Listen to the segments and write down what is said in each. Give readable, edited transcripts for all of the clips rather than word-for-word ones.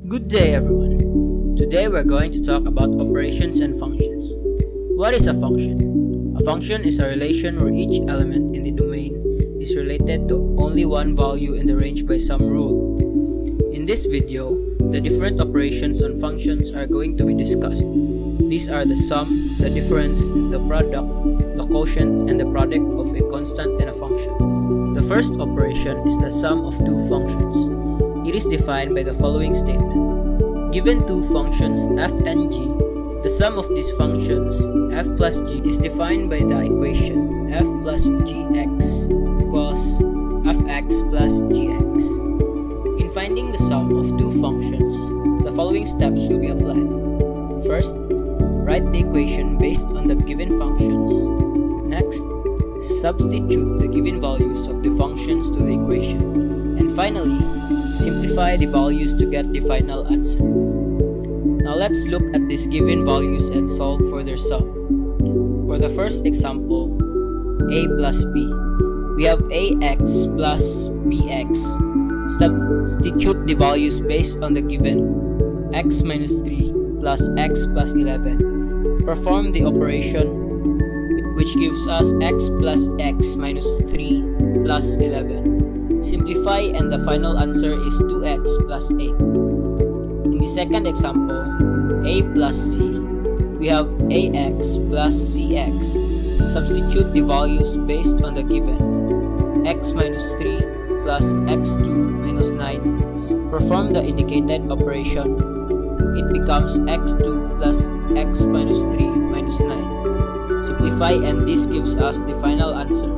Good day everyone. Today we're going to talk about operations and functions. What is a function? A function is a relation where each element in the domain is related to only one value in the range by some rule. In this video, the different operations on functions are going to be discussed. These are the sum, the difference, the product, the quotient, and the product of a constant and a function. The first operation is the sum of two functions. It is defined by the following statement. Given two functions f and g, the sum of these functions f plus g is defined by the equation f plus gx equals fx plus gx. In finding the sum of two functions, the following steps will be applied. First, write the equation based on the given functions. Next, substitute the given values of the functions to the equation. And finally, simplify the values to get the final answer. Now let's look at these given values and solve for their sum. For the first example, a plus b, we have ax plus bx. Substitute the values based on the given x minus 3 plus x plus 11. Perform the operation which gives us x plus x minus 3 plus 11. Simplify and the final answer is 2x plus 8. In the second example, a plus c, we have ax plus cx. Substitute the values based on the given x minus 3 plus x2 minus 9. Perform the indicated operation. It becomes x2 plus x minus 3 minus 9. Simplify and this gives us the final answer,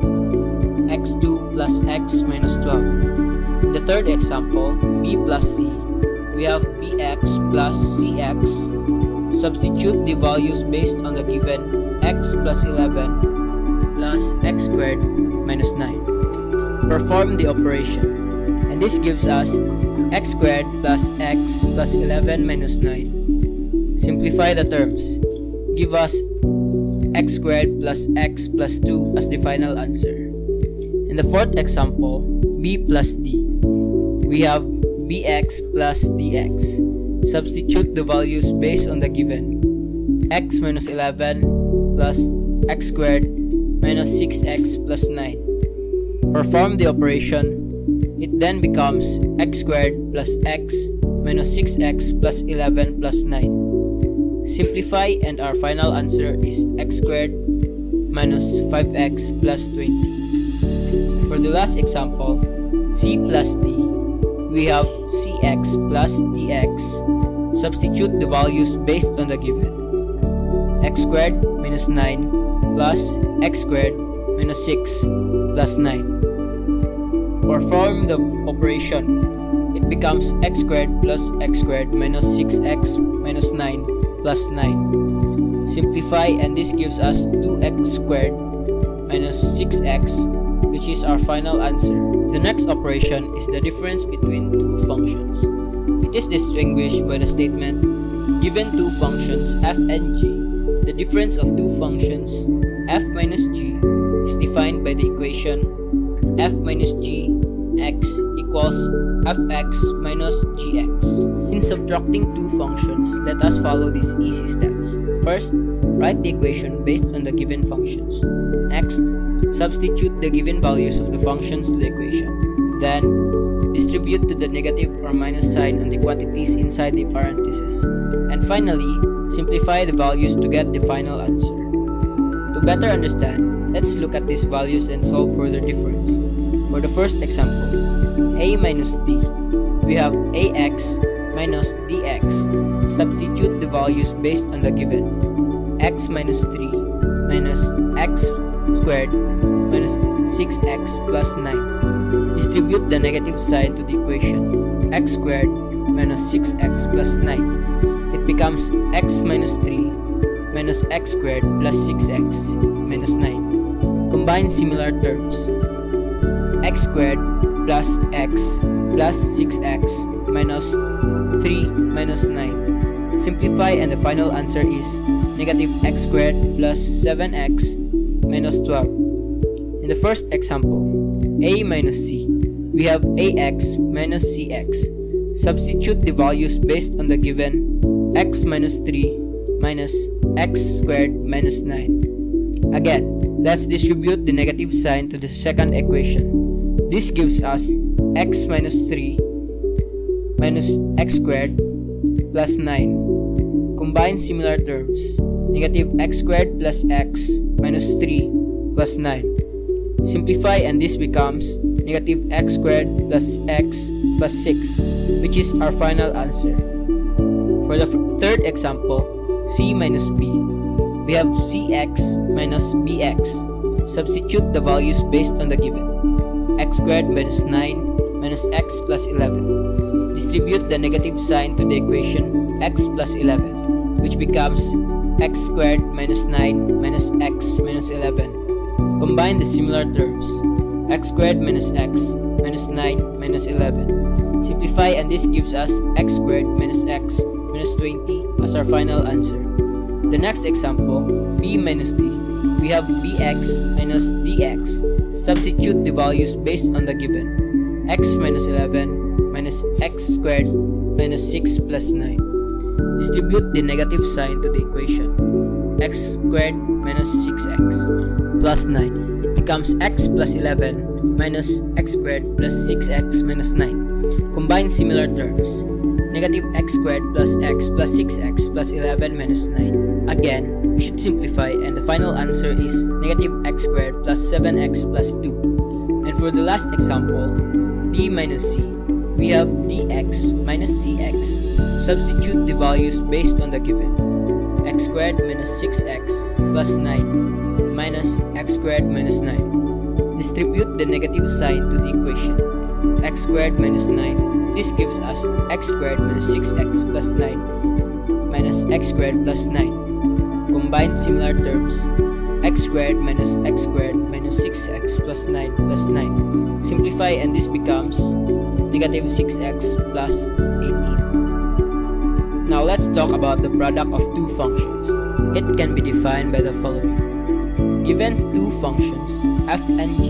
x2 plus x minus 12. In the third example, b plus c, we have bx plus cx. Substitute the values based on the given x plus 11 plus x squared minus 9. Perform the operation, and this gives us x squared plus x plus 11 minus 9. Simplify the terms. Give us x squared plus x plus 2 as the final answer. In the fourth example, b plus d, we have bx plus dx. Substitute the values based on the given x minus 11 plus x squared minus 6x plus 9. Perform the operation. It then becomes x squared plus x minus 6x plus 11 plus 9. Simplify and our final answer is x squared minus 5x plus 20. For the last example, c plus d, we have cx plus dx. Substitute the values based on the given x squared minus 9 plus x squared minus 6 plus 9. Perform the operation. It becomes x squared plus x squared minus 6x minus 9 plus 9. Simplify and this gives us 2x squared minus 6x, which is our final answer. The next operation is the difference between two functions. It is distinguished by the statement, given two functions f and g, the difference of two functions f minus g is defined by the equation f minus g x equals fx minus gx. In subtracting two functions, let us follow these easy steps. First, write the equation based on the given functions. Next, substitute the given values of the functions to the equation. Then, distribute to the negative or minus sign on the quantities inside the parentheses. And finally, simplify the values to get the final answer. To better understand, let's look at these values and solve for their difference. For the first example, a minus d, we have ax minus dx. Substitute the values based on the given x minus 3 minus x squared minus 6x plus 9. Distribute the negative sign to the equation x squared minus 6x plus 9. It becomes x minus 3 minus x squared plus 6x minus 9. Combine similar terms. X squared plus x plus 6x minus 3 minus 9. Simplify and the final answer is negative x squared plus 7x minus 12. In the first example, a minus c, we have ax minus cx. Substitute the values based on the given x minus 3 minus x squared minus 9. Again, let's distribute the negative sign to the second equation. This gives us x minus 3 minus x squared plus 9. Combine similar terms. Negative x squared plus x minus 3 plus 9. Simplify and this becomes negative x squared plus x plus 6, which is our final answer. For the third example, c minus b, we have cx minus bx. Substitute the values based on the given. X squared minus 9 minus x plus 11. Distribute the negative sign to the equation x plus 11, which becomes x squared minus 9 minus x minus 11. Combine the similar terms. X squared minus x minus 9 minus 11. Simplify and this gives us x squared minus x minus 20 as our final answer. The next example, b minus d, we have bx minus dx. Substitute the values based on the given. X minus 11 minus x squared minus 6 plus 9. Distribute the negative sign to the equation. X squared minus 6x plus 9. It becomes x plus 11 minus x squared plus 6x minus 9. Combine similar terms. Negative x squared plus x plus 6x plus 11 minus 9. Again, we should simplify and the final answer is negative x squared plus 7x plus 2. And for the last example, d minus c, we have dx minus cx. Substitute the values based on the given. X squared minus 6x plus 9 minus x squared minus 9. Distribute the negative sign to the equation. X squared minus 9. This gives us x squared minus 6x plus 9 minus x squared plus 9. Combine similar terms. X squared minus x squared minus 6x plus 9 plus 9. Simplify and this becomes negative 6x plus 18. Now let's talk about the product of two functions. It can be defined by the following. Given two functions, f and g,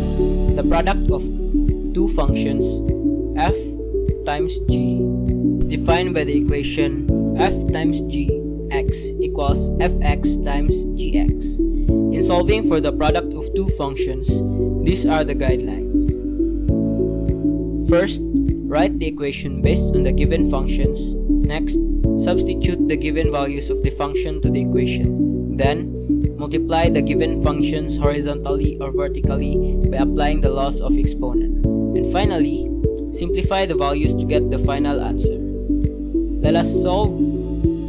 the product of two functions, f times g, is defined by the equation f times g x equals fx times gx. In solving for the product of two functions, these are the guidelines. First, write the equation based on the given functions. Next, substitute the given values of the function to the equation. Then, multiply the given functions horizontally or vertically by applying the laws of exponent. And finally, simplify the values to get the final answer. Let us solve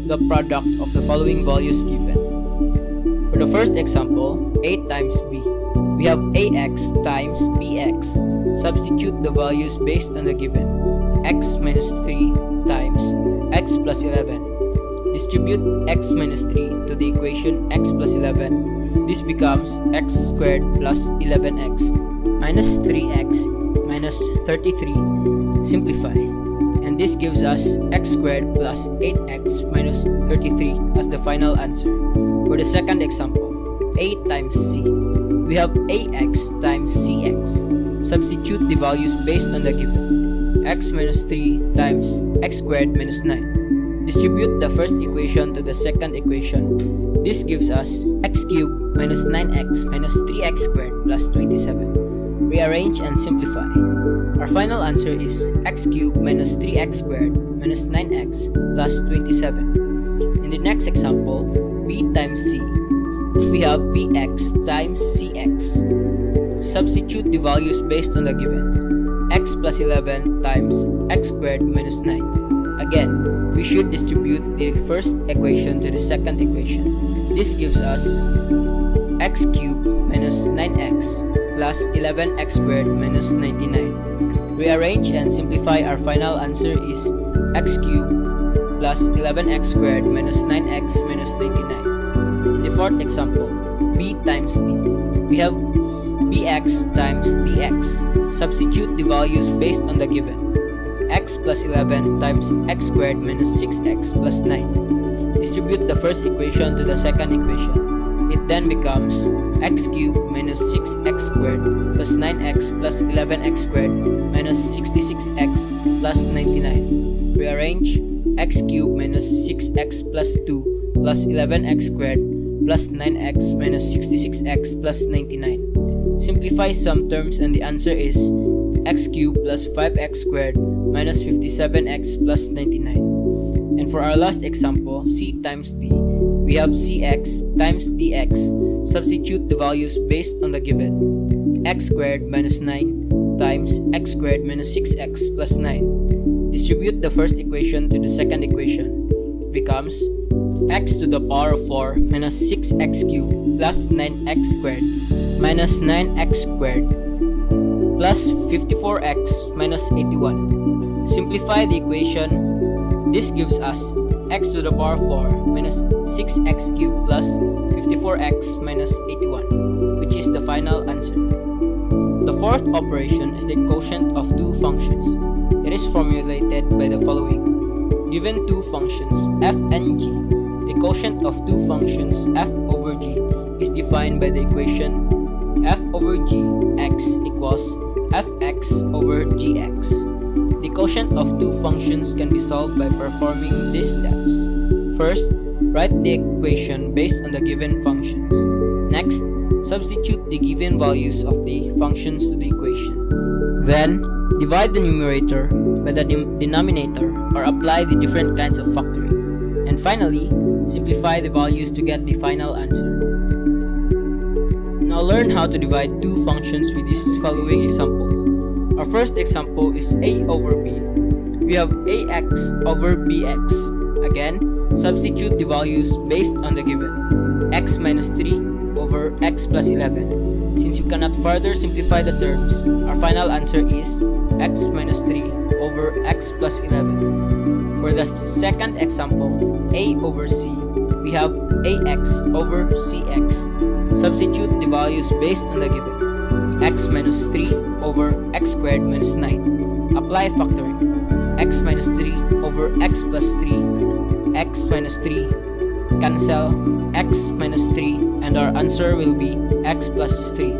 the product of the following values given. For the first example, a times b, we have ax times bx. Substitute the values based on the given. X minus 3 times x plus 11. Distribute x minus 3 to the equation x plus 11. This becomes x squared plus 11x minus 3x minus 33. Simplify. And this gives us x squared plus 8x minus 33 as the final answer. For the second example, a times c, we have ax times cx. Substitute the values based on the given. X minus 3 times x squared minus 9. Distribute the first equation to the second equation. This gives us x cubed minus 9x minus 3x squared plus 27. Rearrange and simplify. Our final answer is x cubed minus 3x squared minus 9x plus 27. In the next example, b times c, we have bx times cx. Substitute the values based on the given. X plus 11 times x squared minus 9. Again, we should distribute the first equation to the second equation. This gives us x cubed minus 9x plus 11x squared minus 99. Rearrange and simplify. Our final answer is x cubed plus 11x squared minus 9x minus 99. In the fourth example, b times d, we have bx times dx. Substitute the values based on the given. X plus 11 times x squared minus 6x plus 9. Distribute the first equation to the second equation. It then becomes x cubed minus 6x squared plus 9x plus 11x squared minus 66x plus 99. rearrange x cubed minus 6x plus 2 plus 11x squared plus 9x minus 66x plus 99. Simplify some terms and the answer is x cubed plus 5x squared minus 57x plus 99. And for our last example, c times d, we have cx times dx. Substitute the values based on the given. X squared minus 9 times x squared minus 6x plus 9. Distribute the first equation to the second equation. It becomes x to the power of 4 minus 6x cubed plus 9x squared minus 9x squared plus 54x minus 81. Simplify the equation. This gives us x to the power 4 minus 6x cubed plus 54x minus 81, which is the final answer. The fourth operation is the quotient of two functions. It is formulated by the following. Given two functions f and g, the quotient of two functions f over g is defined by the equation f over g x equals fx over gx. The quotient of two functions can be solved by performing these steps. First, write the equation based on the given functions. Next, substitute the given values of the functions to the equation. Then, divide the numerator by the denominator or apply the different kinds of factoring. And finally, simplify the values to get the final answer. Now learn how to divide two functions with these following examples. Our first example is a over b. We have ax over bx. Again, substitute the values based on the given. X minus 3 over x plus 11. Since you cannot further simplify the terms, our final answer is x minus 3 over x plus 11. For the second example, a over c, we have ax over cx. Substitute the values based on the given. X minus 3 over x squared minus 9. Apply factoring. X minus 3 over x plus 3. X minus 3. Cancel x minus 3 and our answer will be x plus 3.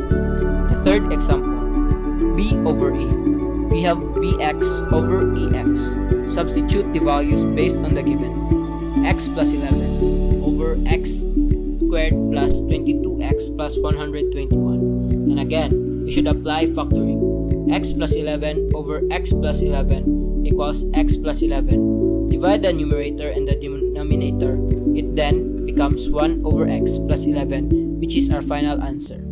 The third example, b over a. We have bx over ex. Substitute the values based on the given. X plus 11 over x squared plus 22x plus 121. And again, we should apply factoring. X plus 11 over x plus 11 equals x plus 11. Divide the numerator and the denominator. It then becomes 1 over x plus 11, which is our final answer.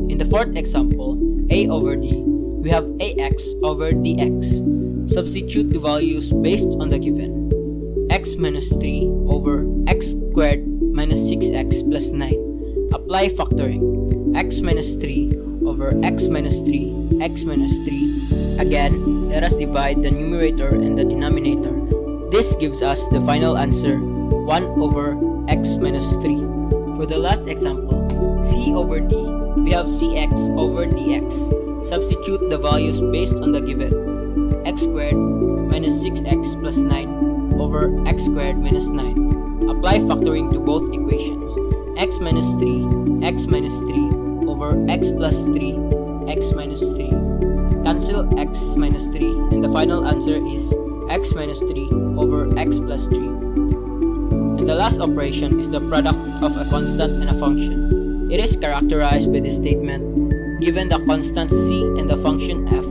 In the fourth example, a over d, we have ax over dx. Substitute the values based on the given. X minus 3 over x squared minus 6x plus 9. Apply factoring. X minus 3 over x minus 3, x minus 3. Again, let us divide the numerator and the denominator. This gives us the final answer, 1 over x minus 3. For the last example, c over d, we have cx over dx. Substitute the values based on the given. X squared minus 6x plus 9 over x squared minus 9. Apply factoring to both equations. X minus 3, x minus 3 over x plus 3, x minus 3. Cancel x minus 3 and the final answer is x minus 3 over x plus 3. And the last operation is the product of a constant and a function. It is characterized by the statement, given the constant c and the function f,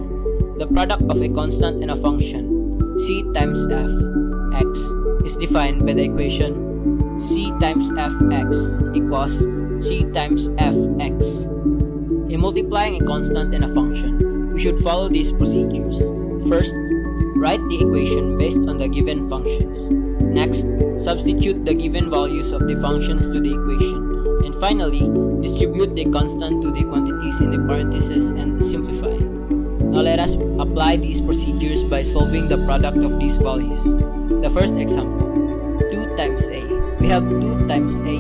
the product of a constant and a function, c times f, x, is defined by the equation c times fx equals c times fx. In multiplying a constant and a function, we should follow these procedures. First, write the equation based on the given functions. Next, substitute the given values of the functions to the equation. And finally, distribute the constant to the quantities in the parentheses and simplify. Now let us apply these procedures by solving the product of these values. The first example, 2 times a. We have 2 times a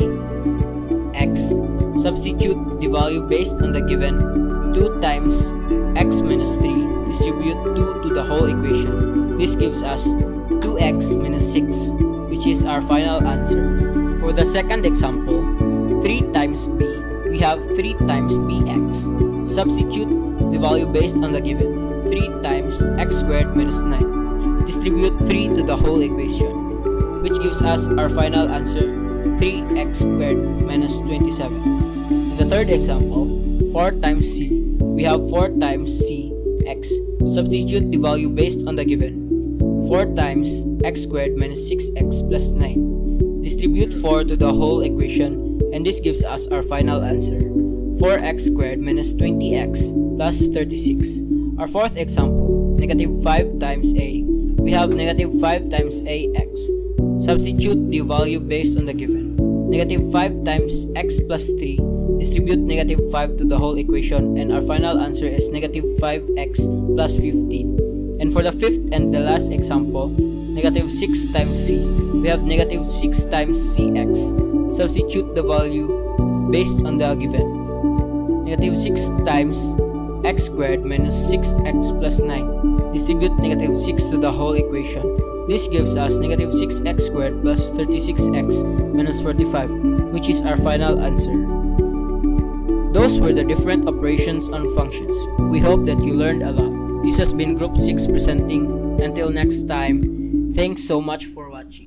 x. Substitute the value based on the given 2 times x minus 3. Distribute 2 to the whole equation. This gives us 2x minus 6, which is our final answer. For the second example, 3 times b. We have 3 times bx. Substitute the value based on the given 3 times x squared minus 9. distribute 3 to the whole equation, which gives us our final answer, 3x squared minus 27. In the third example, 4 times c, we have 4 times c x. Substitute the value based on the given. 4 times x squared minus 6x plus 9. Distribute 4 to the whole equation, and this gives us our final answer, 4x squared minus 20x plus 36. Our fourth example, negative 5 times a. We have negative 5 times ax. Substitute the value based on the given. Negative 5 times x plus 3. Distribute negative 5 to the whole equation, and our final answer is negative 5x plus 15. And for the fifth and the last example, negative 6 times c. We have negative 6 times cx. Substitute the value based on the given. Negative 6 times x squared minus 6x plus 9. Distribute negative 6 to the whole equation. This gives us negative 6x squared plus 36x minus 45, which is our final answer. Those were the different operations on functions. We hope that you learned a lot. This has been Group 6 presenting. Until next time, thanks so much for watching.